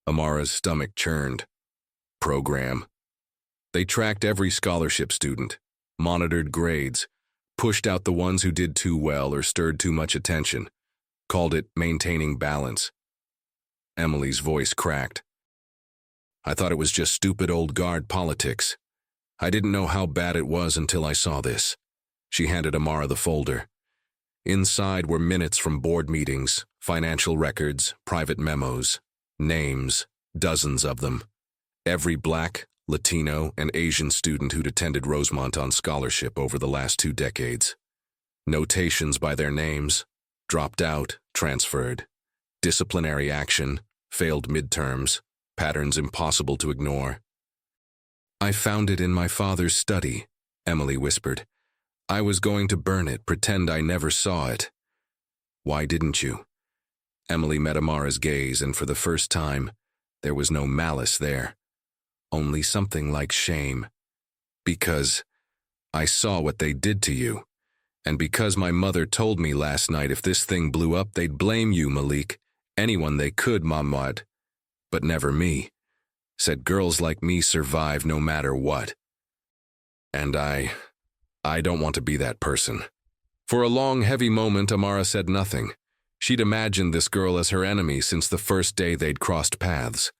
[SPEAKER 1] Amara's stomach churned. Program. They tracked every scholarship student, monitored grades, pushed out the ones who did too well or stirred too much attention, called it maintaining balance. Emily's voice cracked. "I thought it was just stupid old guard politics. I didn't know how bad it was until I saw this." She handed Amara the folder. Inside were minutes from board meetings, financial records, private memos, names, dozens of them. Every Black, Latino, and Asian student who'd attended Rosemont on scholarship over the last 2 decades. Notations by their names: dropped out, transferred. Disciplinary action, failed midterms, patterns impossible to ignore. "I found it in my father's study," Emily whispered. "I was going to burn it, pretend I never saw it." "Why didn't you?" Emily met Amara's gaze, and for the first time, there was no malice there. Only something like shame. "Because I saw what they did to you. And because my mother told me last night if this thing blew up, they'd blame you, Malik. Anyone they could, Mahmoud. But never me. Said girls like me survive no matter what. And I don't want to be that person." For a long, heavy moment, Amara said nothing. She'd imagined this girl as her enemy since the first day they'd crossed paths.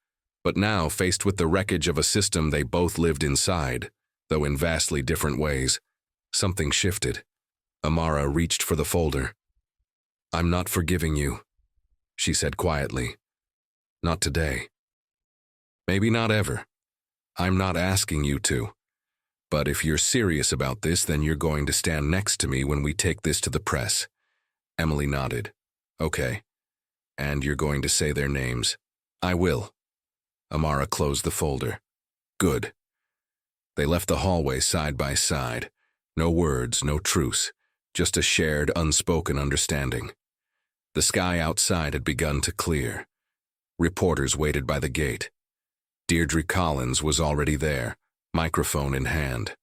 [SPEAKER 1] But now, faced with the wreckage of a system they both lived inside, though in vastly different ways, something shifted. Amara reached for the folder. "I'm not forgiving you," she said quietly. "Not today. Maybe not ever. I'm not asking you to. But if you're serious about this, then you're going to stand next to me when we take this to the press." Emily nodded. "Okay. And you're going to say their names." "I will." Amara closed the folder. "Good." They left the hallway side by side. No words, no truce. Just a shared, unspoken understanding. The sky outside had begun to clear. Reporters waited by the gate. Deirdre Collins was already there, microphone in hand.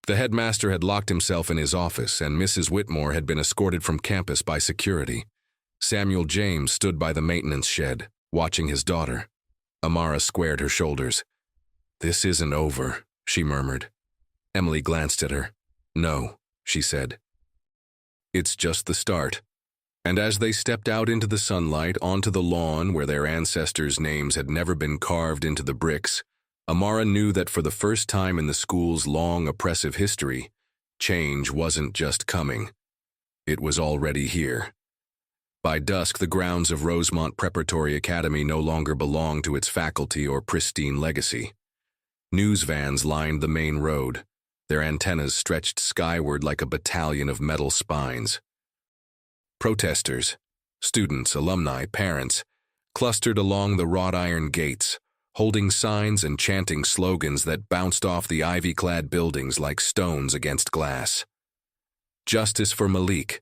[SPEAKER 1] The headmaster had locked himself in his office, and Mrs. Whitmore had been escorted from campus by security. Samuel James stood by the maintenance shed, watching his daughter. Amara squared her shoulders. "This isn't over," she murmured. Emily glanced at her. "No," she said. "It's just the start." And as they stepped out into the sunlight, onto the lawn where their ancestors' names had never been carved into the bricks, Amara knew that for the first time in the school's long, oppressive history, change wasn't just coming. It was already here. By dusk, the grounds of Rosemont Preparatory Academy no longer belonged to its faculty or pristine legacy. News vans lined the main road, their antennas stretched skyward like a battalion of metal spines. Protesters, students, alumni, parents, clustered along the wrought iron gates, holding signs and chanting slogans that bounced off the ivy-clad buildings like stones against glass. Justice for Malik.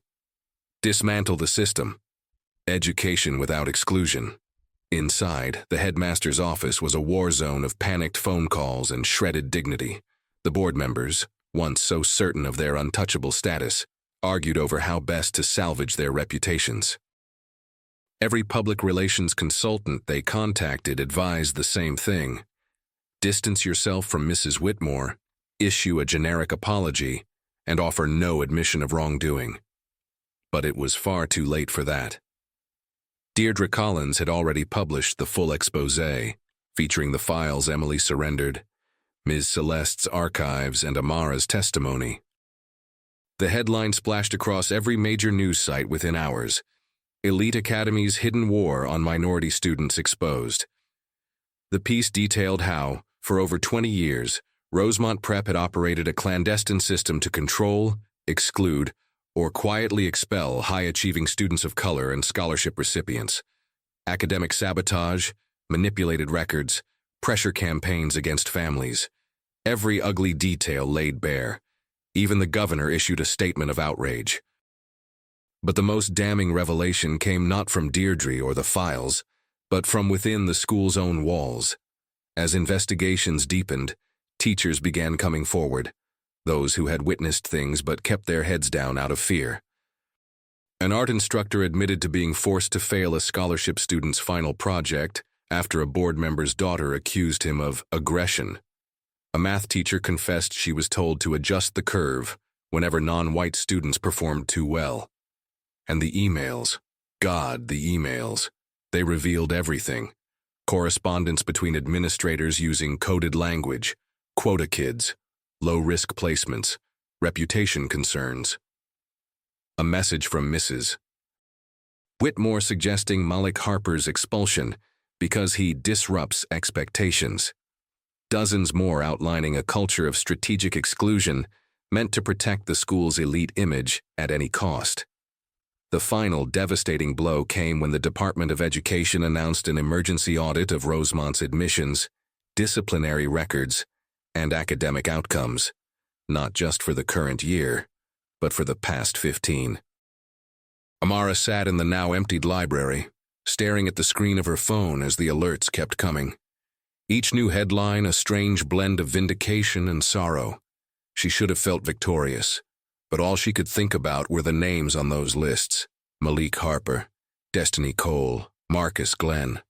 [SPEAKER 1] Dismantle the system. Education without exclusion. Inside, the headmaster's office was a war zone of panicked phone calls and shredded dignity. The board members, once so certain of their untouchable status, argued over how best to salvage their reputations. Every public relations consultant they contacted advised the same thing. Distance yourself from Mrs. Whitmore, issue a generic apology, and offer no admission of wrongdoing. But it was far too late for that. Deirdre Collins had already published the full exposé, featuring the files Emily surrendered, Ms. Celeste's archives, and Amara's testimony. The headline splashed across every major news site within hours. Elite Academy's hidden war on minority students exposed. The piece detailed how, for over 20 years, Rosemont Prep had operated a clandestine system to control, exclude, or quietly expel high-achieving students of color and scholarship recipients. Academic sabotage, manipulated records, pressure campaigns against families. Every ugly detail laid bare. Even the governor issued a statement of outrage. But the most damning revelation came not from Deirdre or the files, but from within the school's own walls. As investigations deepened, teachers began coming forward, those who had witnessed things but kept their heads down out of fear. An art instructor admitted to being forced to fail a scholarship student's final project after a board member's daughter accused him of aggression. A math teacher confessed she was told to adjust the curve whenever non-white students performed too well. And the emails, God, the emails, they revealed everything. Correspondence between administrators using coded language, quota kids, low-risk placements, reputation concerns. A message from Mrs. Whitmore suggesting Malik Harper's expulsion because he disrupts expectations. Dozens more outlining a culture of strategic exclusion meant to protect the school's elite image at any cost. The final devastating blow came when the Department of Education announced an emergency audit of Rosemont's admissions, disciplinary records, and academic outcomes, not just for the current year, but for the past 15. Amara sat in the now emptied library, staring at the screen of her phone as the alerts kept coming. Each new headline a strange blend of vindication and sorrow. She should have felt victorious, but all she could think about were the names on those lists: Malik Harper, Destiny Cole, Marcus Glenn,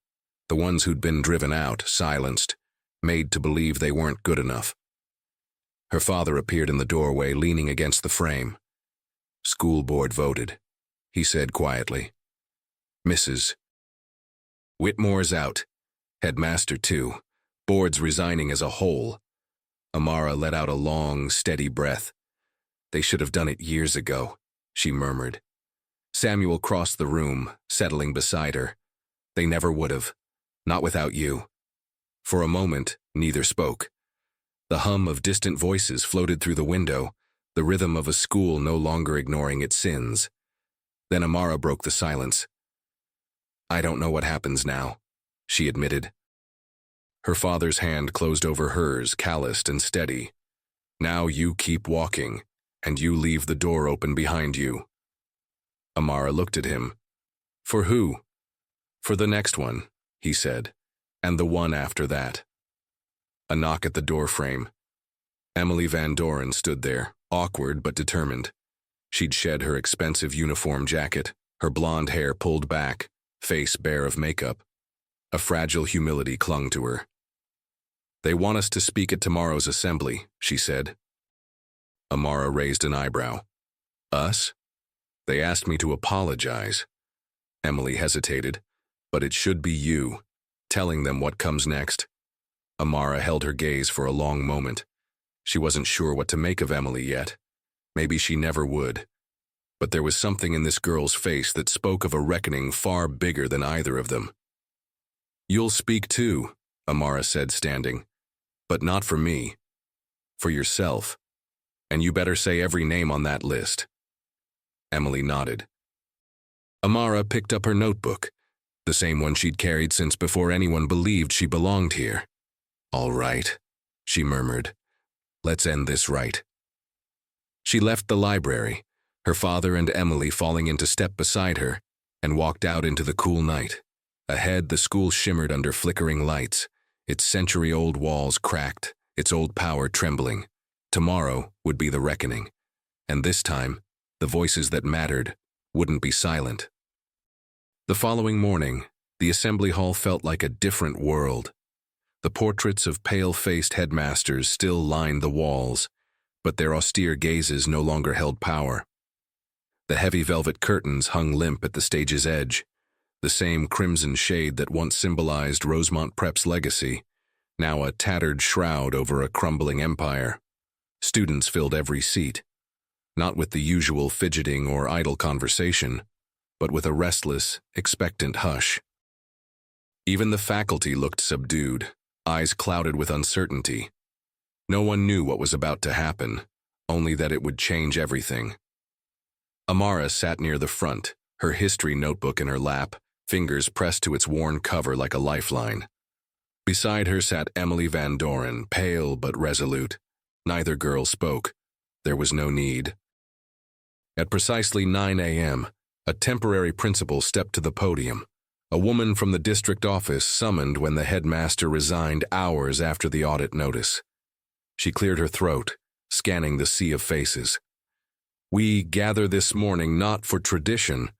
[SPEAKER 1] the ones who'd been driven out, silenced, made to believe they weren't good enough. Her father appeared in the doorway, leaning against the frame. "School board voted," he said quietly. "Mrs. Whitmore's out. Headmaster too. Board's resigning as a whole." Amara let out a long, steady breath. "They should have done it years ago," she murmured. Samuel crossed the room, settling beside her. "They never would have. Not without you." For a moment, neither spoke. The hum of distant voices floated through the window, the rhythm of a school no longer ignoring its sins. Then Amara broke the silence. "I don't know what happens now," she admitted. Her father's hand closed over hers, calloused and steady. "Now you keep walking, and you leave the door open behind you." Amara looked at him. "For who?" "For the next one," he said, "and the one after that." A knock at the doorframe. Emily Van Doren stood there, awkward but determined. She'd shed her expensive uniform jacket, her blonde hair pulled back, face bare of makeup. A fragile humility clung to her. "They want us to speak at tomorrow's assembly," she said. Amara raised an eyebrow. "Us? They asked me to apologize." Emily hesitated. "But it should be you, telling them what comes next." Amara held her gaze for a long moment. She wasn't sure what to make of Emily yet. Maybe she never would. But there was something in this girl's face that spoke of a reckoning far bigger than either of them. "You'll speak too," Amara said, standing. "But not for me. For yourself. And you better say every name on that list." Emily nodded. Amara picked up her notebook, the same one she'd carried since before anyone believed she belonged here. "All right," she murmured. "Let's end this right." She left the library, her father and Emily falling into step beside her, and walked out into the cool night. Ahead, the school shimmered under flickering lights, its century-old walls cracked, its old power trembling. Tomorrow would be the reckoning, and this time, the voices that mattered wouldn't be silent. The following morning, the assembly hall felt like a different world. The portraits of pale-faced headmasters still lined the walls, but their austere gazes no longer held power. The heavy velvet curtains hung limp at the stage's edge, the same crimson shade that once symbolized Rosemont Prep's legacy, now a tattered shroud over a crumbling empire. Students filled every seat, not with the usual fidgeting or idle conversation, but with a restless, expectant hush. Even the faculty looked subdued, eyes clouded with uncertainty. No one knew what was about to happen, only that it would change everything. Amara sat near the front, her history notebook in her lap, fingers pressed to its worn cover like a lifeline. Beside her sat Emily Van Doren, pale but resolute. Neither girl spoke. There was no need. At precisely 9 a.m., a temporary principal stepped to the podium. A woman from the district office summoned when the headmaster resigned hours after the audit notice. She cleared her throat, scanning the sea of faces. "We gather this morning not for tradition,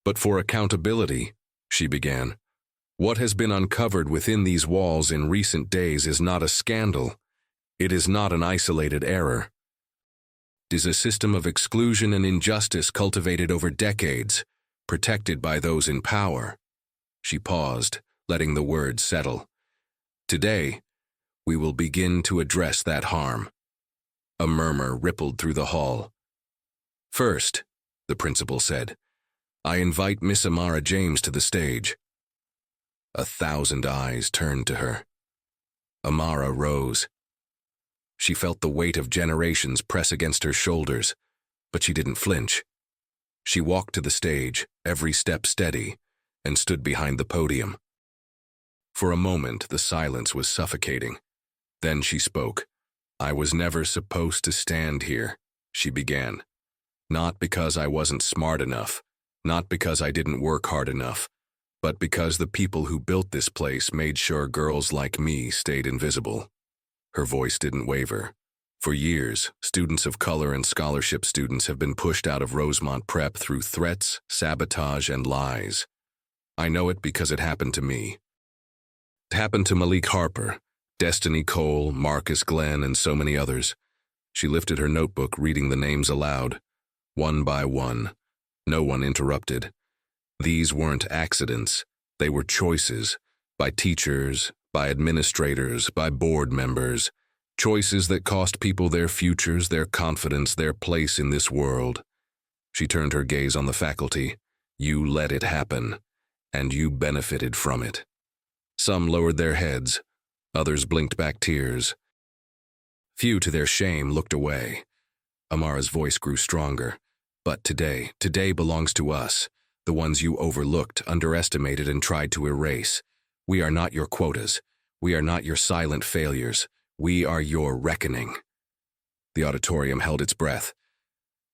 [SPEAKER 1] but for accountability," she began. "What has been uncovered within these walls in recent days is not a scandal. It is not an isolated error. It is a system of exclusion and injustice cultivated over decades, protected by those in power." She paused, letting the words settle. "Today, we will begin to address that harm." A murmur rippled through the hall. "First," the principal said, "I invite Miss Amara James to the stage." 1,000 eyes turned to her. Amara rose. She felt the weight of generations press against her shoulders, but she didn't flinch. She walked to the stage, every step steady, and stood behind the podium. For a moment, the silence was suffocating. Then she spoke. "I was never supposed to stand here," she began. "Not because I wasn't smart enough, not because I didn't work hard enough, but because the people who built this place made sure girls like me stayed invisible." Her voice didn't waver. For years, students of color and scholarship students have been pushed out of Rosemont Prep through threats, sabotage, and lies. I know it because it happened to me. It happened to Malik Harper, Destiny Cole, Marcus Glenn, and so many others. She lifted her notebook, reading the names aloud. One by one. No one interrupted. These weren't accidents. They were choices. By teachers, by administrators, by board members. Choices that cost people their futures, their confidence, their place in this world. She turned her gaze on the faculty. You let it happen, and you benefited from it. Some lowered their heads. Others blinked back tears. Few, to their shame, looked away. Amara's voice grew stronger. But today belongs to us, the ones you overlooked, underestimated, and tried to erase. We are not your quotas. We are not your silent failures. We are your reckoning. The auditorium held its breath.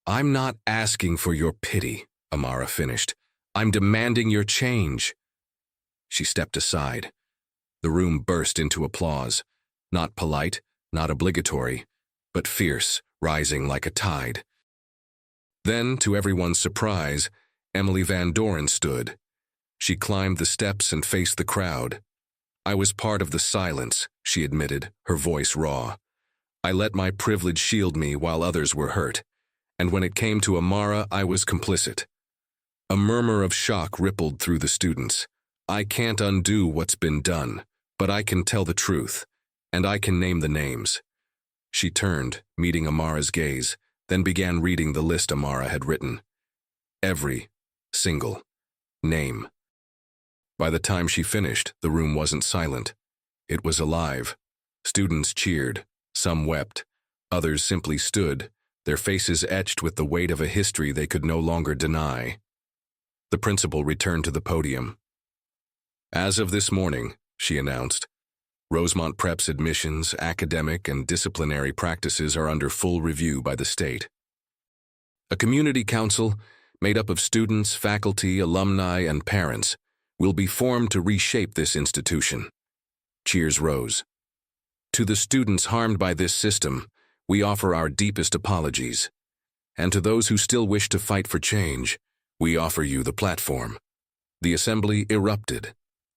[SPEAKER 1] "I'm not asking for your pity," Amara finished. "I'm demanding your change." She stepped aside. The room burst into applause. Not polite, not obligatory, but fierce, rising like a tide. Then, to everyone's surprise, Emily Van Doren stood. She climbed the steps and faced the crowd. "I was part of the silence," she admitted, her voice raw. "I let my privilege shield me while others were hurt. And when it came to Amara, I was complicit." A murmur of shock rippled through the students. "I can't undo what's been done, but I can tell the truth, and I can name the names." She turned, meeting Amara's gaze, then began reading the list Amara had written. Every single name. By the time she finished, the room wasn't silent. It was alive. Students cheered. Some wept. Others simply stood, their faces etched with the weight of a history they could no longer deny. The principal returned to the podium. "As of this morning," she announced, "Rosemont Prep's admissions, academic, and disciplinary practices are under full review by the state. A community council, made up of students, faculty, alumni, and parents, will be formed to reshape this institution." Cheers rose. "To the students harmed by this system, we offer our deepest apologies. And to those who still wish to fight for change, we offer you the platform." The assembly erupted,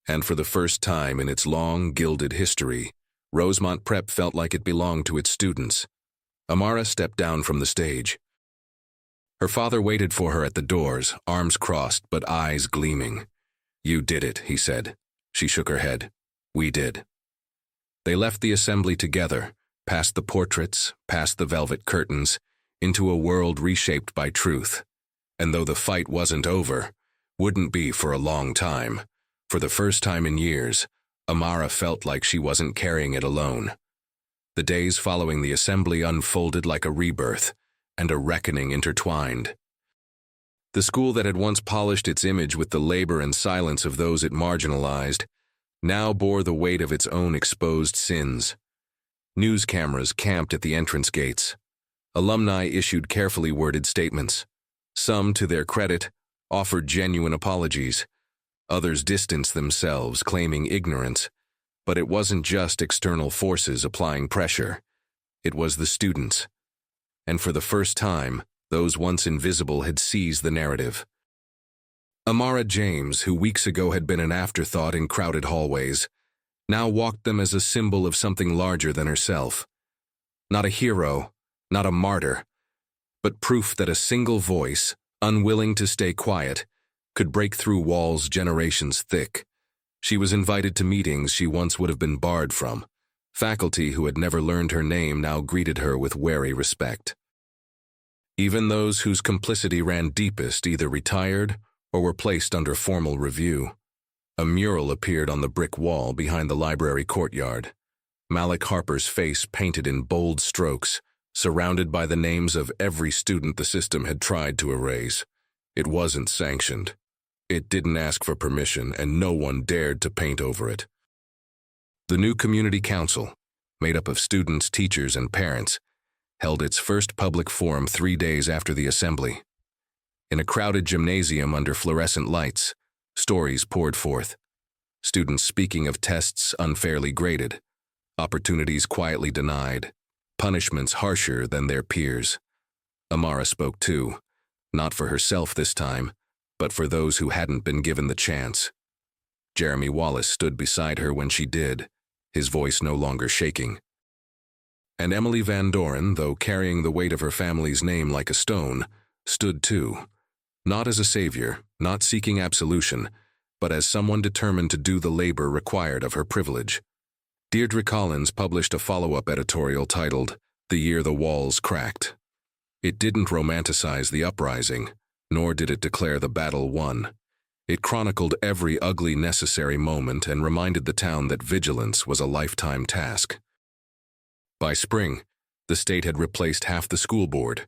[SPEAKER 1] and for the first time in its long, gilded history, Rosemont Prep felt like it belonged to its students. Amara stepped down from the stage. Her father waited for her at the doors, arms crossed but eyes gleaming. "You did it," he said. She shook her head. "We did." They left the assembly together, past the portraits, past the velvet curtains, into a world reshaped by truth. And though the fight wasn't over, wouldn't be for a long time, for the first time in years, Amara felt like she wasn't carrying it alone. The days following the assembly unfolded like a rebirth, and a reckoning intertwined. The school that had once polished its image with the labor and silence of those it marginalized now bore the weight of its own exposed sins. News cameras camped at the entrance gates. Alumni issued carefully worded statements. Some, to their credit, offered genuine apologies. Others distanced themselves, claiming ignorance. But it wasn't just external forces applying pressure. It was the students. And for the first time, those once invisible had seized the narrative. Amara James, who weeks ago had been an afterthought in crowded hallways, now walked them as a symbol of something larger than herself. Not a hero, not a martyr, but proof that a single voice, unwilling to stay quiet, could break through walls generations thick. She was invited to meetings she once would have been barred from, Faculty who had never learned her name now greeted her with wary respect. Even those whose complicity ran deepest either retired or were placed under formal review. A mural appeared on the brick wall behind the library courtyard. Malik Harper's face painted in bold strokes, surrounded by the names of every student the system had tried to erase. It wasn't sanctioned. It didn't ask for permission, and no one dared to paint over it. The new community council, made up of students, teachers, and parents, held its first public forum 3 days after the assembly. In a crowded gymnasium under fluorescent lights, stories poured forth. Students speaking of tests unfairly graded, opportunities quietly denied, punishments harsher than their peers. Amara spoke too, not for herself this time, but for those who hadn't been given the chance. Jeremy Wallace stood beside her when she did, his voice no longer shaking. And Emily Van Doren, though carrying the weight of her family's name like a stone, stood too, not as a savior, not seeking absolution, but as someone determined to do the labor required of her privilege. Deirdre Collins published a follow-up editorial titled, "The Year the Walls Cracked." It didn't romanticize the uprising, nor did it declare the battle won. It chronicled every ugly necessary moment and reminded the town that vigilance was a lifetime task. By spring, the state had replaced half the school board,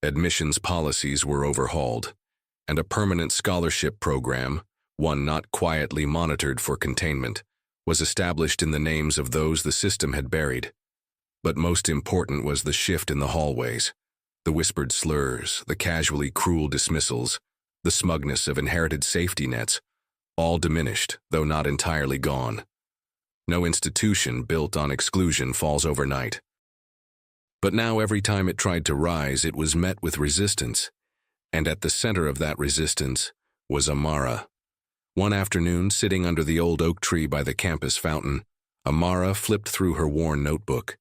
[SPEAKER 1] admissions policies were overhauled, and a permanent scholarship program, one not quietly monitored for containment, was established in the names of those the system had buried. But most important was the shift in the hallways. The whispered slurs, the casually cruel dismissals, the smugness of inherited safety nets, all diminished, though not entirely gone. No institution built on exclusion falls overnight. But now every time it tried to rise, it was met with resistance, and at the center of that resistance was Amara. One afternoon, sitting under the old oak tree by the campus fountain, Amara flipped through her worn notebook.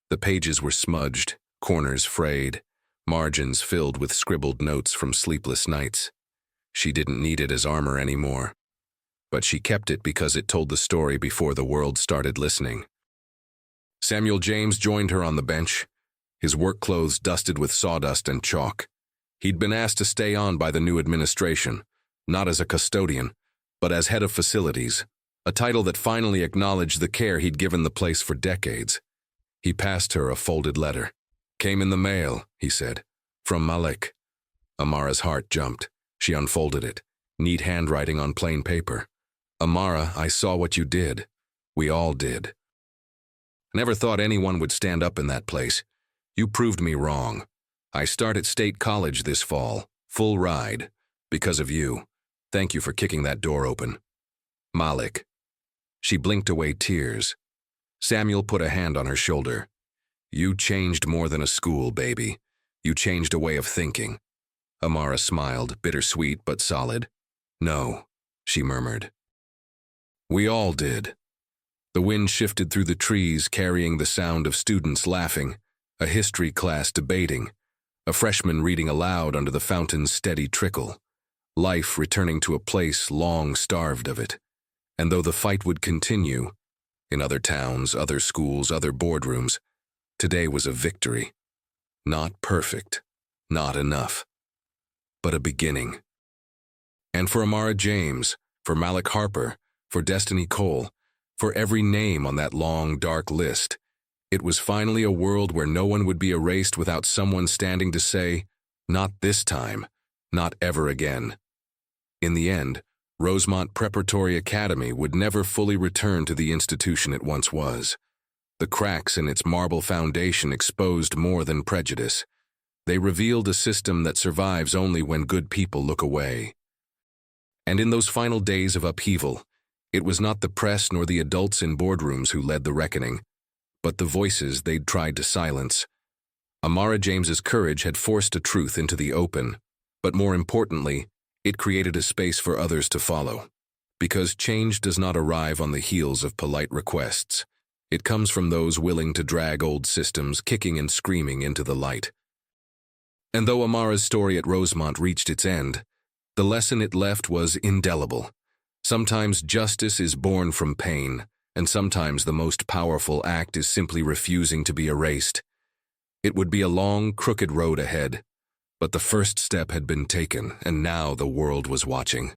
[SPEAKER 1] The pages were smudged, corners frayed, margins filled with scribbled notes from sleepless nights. She didn't need it as armor anymore, but she kept it because it told the story before the world started listening. Samuel James joined her on the bench, his work clothes dusted with sawdust and chalk. He'd been asked to stay on by the new administration, not as a custodian, but as head of facilities, a title that finally acknowledged the care he'd given the place for decades. He passed her a folded letter. "Came in the mail," he said. "From Malik." Amara's heart jumped. She unfolded it, neat handwriting on plain paper. "Amara, I saw what you did. We all did. Never thought anyone would stand up in that place. You proved me wrong. I start at State College this fall, full ride, because of you. Thank you for kicking that door open. Malik." She blinked away tears. Samuel put a hand on her shoulder. "You changed more than a school, baby. You changed a way of thinking." Amara smiled, bittersweet but solid. "No," she murmured. "We all did." The wind shifted through the trees, carrying the sound of students laughing, a history class debating, a freshman reading aloud under the fountain's steady trickle, life returning to a place long starved of it. And though the fight would continue, in other towns, other schools, other boardrooms, today was a victory. Not perfect, not enough, but a beginning. And for Amara James, for Malik Harper, for Destiny Cole, for every name on that long, dark list, it was finally a world where no one would be erased without someone standing to say, "Not this time, not ever again." In the end, Rosemont Preparatory Academy would never fully return to the institution it once was. The cracks in its marble foundation exposed more than prejudice. They revealed a system that survives only when good people look away. And in those final days of upheaval, it was not the press nor the adults in boardrooms who led the reckoning, but the voices they'd tried to silence. Amara James's courage had forced a truth into the open, but more importantly, it created a space for others to follow. Because change does not arrive on the heels of polite requests. It comes from those willing to drag old systems kicking and screaming into the light. And though Amara's story at Rosemont reached its end, the lesson it left was indelible. Sometimes justice is born from pain, and sometimes the most powerful act is simply refusing to be erased. It would be a long, crooked road ahead, but the first step had been taken, and now the world was watching.